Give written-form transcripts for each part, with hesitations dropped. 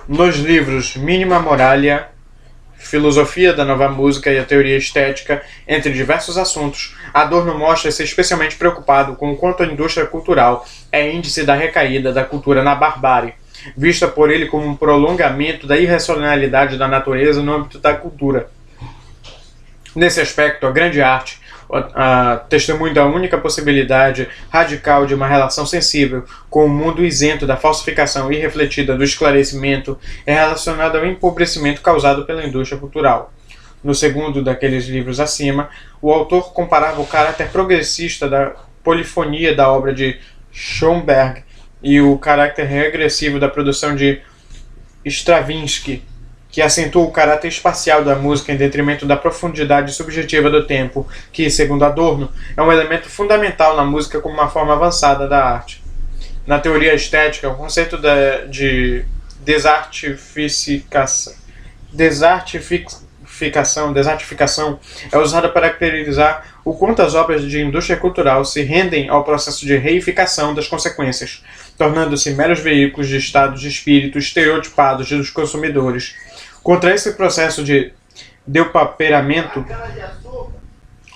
Nos livros Minima Moralia, Filosofia da Nova Música e a Teoria Estética, entre diversos assuntos, Adorno mostra-se especialmente preocupado com o quanto a indústria cultural é índice da recaída da cultura na barbárie, vista por ele como um prolongamento da irracionalidade da natureza no âmbito da cultura. Nesse aspecto, a grande arte, testemunho da única possibilidade radical de uma relação sensível com o mundo isento da falsificação irrefletida do esclarecimento, é relacionada ao empobrecimento causado pela indústria cultural. No segundo daqueles livros acima, o autor comparava o caráter progressista da polifonia da obra de Schoenberg e o caráter regressivo da produção de Stravinsky, que acentua o caráter espacial da música em detrimento da profundidade subjetiva do tempo, que, segundo Adorno, é um elemento fundamental na música como uma forma avançada da arte. Na teoria estética, o conceito de desartificação é usado para caracterizar o quanto as obras de indústria cultural se rendem ao processo de reificação das consequências, tornando-se meros veículos de estados de espírito estereotipados dos consumidores. Contra esse processo de depauperamento,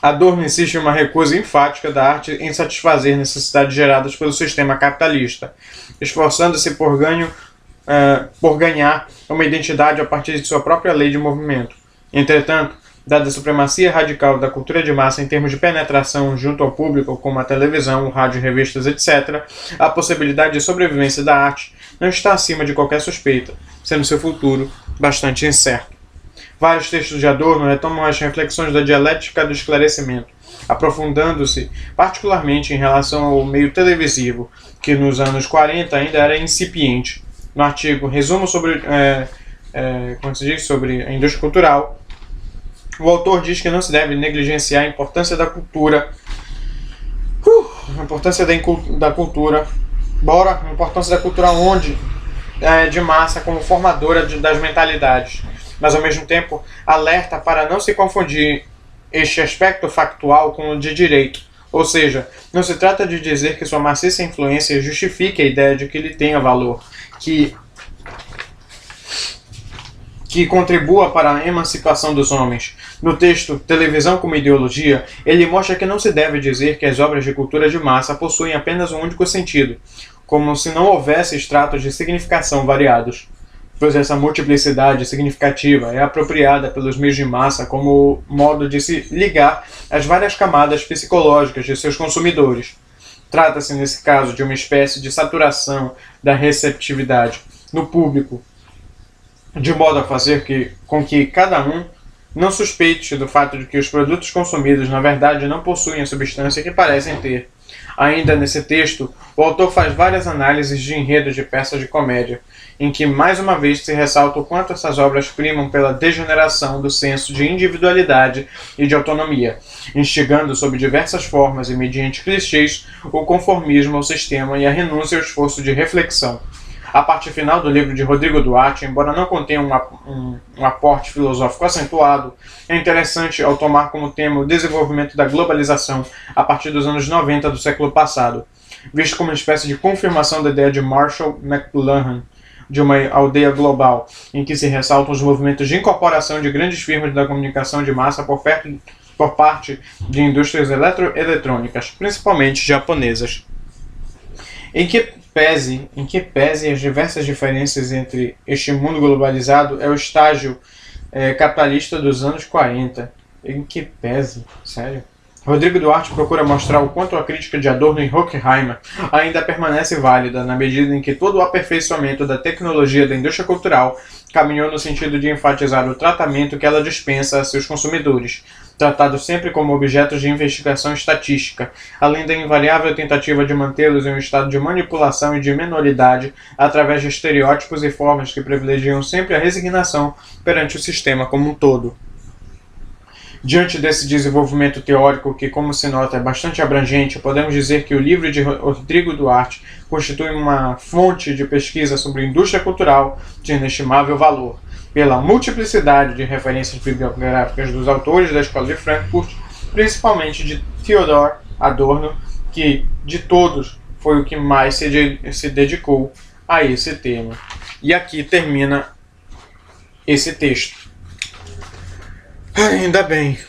Adorno insiste em uma recusa enfática da arte em satisfazer necessidades geradas pelo sistema capitalista, esforçando-se por ganhar uma identidade a partir de sua própria lei de movimento. Entretanto, dada a supremacia radical da cultura de massa em termos de penetração junto ao público, como a televisão, o rádio, revistas, etc., a possibilidade de sobrevivência da arte não está acima de qualquer suspeita, sendo seu futuro bastante incerto. Vários textos de Adorno retomam as reflexões da dialética do esclarecimento, aprofundando-se particularmente em relação ao meio televisivo, que nos anos 40 ainda era incipiente. No artigo Resumo sobre a indústria cultural, o autor diz que não se deve negligenciar a importância da cultura, onde de massa como formadora das mentalidades, mas ao mesmo tempo alerta para não se confundir este aspecto factual com o de direito, ou seja, não se trata de dizer que sua maciça influência justifique a ideia de que ele tenha valor, que contribua para a emancipação dos homens. No texto Televisão como Ideologia, ele mostra que não se deve dizer que as obras de cultura de massa possuem apenas um único sentido, como se não houvesse estratos de significação variados, pois essa multiplicidade significativa é apropriada pelos meios de massa como modo de se ligar às várias camadas psicológicas de seus consumidores. Trata-se, nesse caso, de uma espécie de saturação da receptividade no público, de modo a fazer com que cada um não suspeite do fato de que os produtos consumidos na verdade não possuem a substância que parecem ter. Ainda nesse texto, o autor faz várias análises de enredo de peças de comédia, em que mais uma vez se ressalta o quanto essas obras primam pela degeneração do senso de individualidade e de autonomia, instigando sob diversas formas e mediante clichês o conformismo ao sistema e a renúncia ao esforço de reflexão. A parte final do livro de Rodrigo Duarte, embora não contenha um aporte filosófico acentuado, é interessante ao tomar como tema o desenvolvimento da globalização a partir dos anos 90 do século passado, visto como uma espécie de confirmação da ideia de Marshall McLuhan de uma aldeia global, em que se ressaltam os movimentos de incorporação de grandes firmas da comunicação de massa por parte de indústrias eletrônicas, principalmente japonesas. Em que pese as diversas diferenças entre este mundo globalizado é o estágio capitalista dos anos 40. Em que pese? Sério? Rodrigo Duarte procura mostrar o quanto a crítica de Adorno e Horkheimer ainda permanece válida na medida em que todo o aperfeiçoamento da tecnologia da indústria cultural caminhou no sentido de enfatizar o tratamento que ela dispensa a seus consumidores, tratados sempre como objetos de investigação estatística, além da invariável tentativa de mantê-los em um estado de manipulação e de menoridade através de estereótipos e formas que privilegiam sempre a resignação perante o sistema como um todo. Diante desse desenvolvimento teórico que, como se nota, é bastante abrangente, podemos dizer que o livro de Rodrigo Duarte constitui uma fonte de pesquisa sobre indústria cultural de inestimável valor, pela multiplicidade de referências bibliográficas dos autores da Escola de Frankfurt, principalmente de Theodor Adorno, que, de todos, foi o que mais se dedicou a esse tema. E aqui termina esse texto. Ainda bem.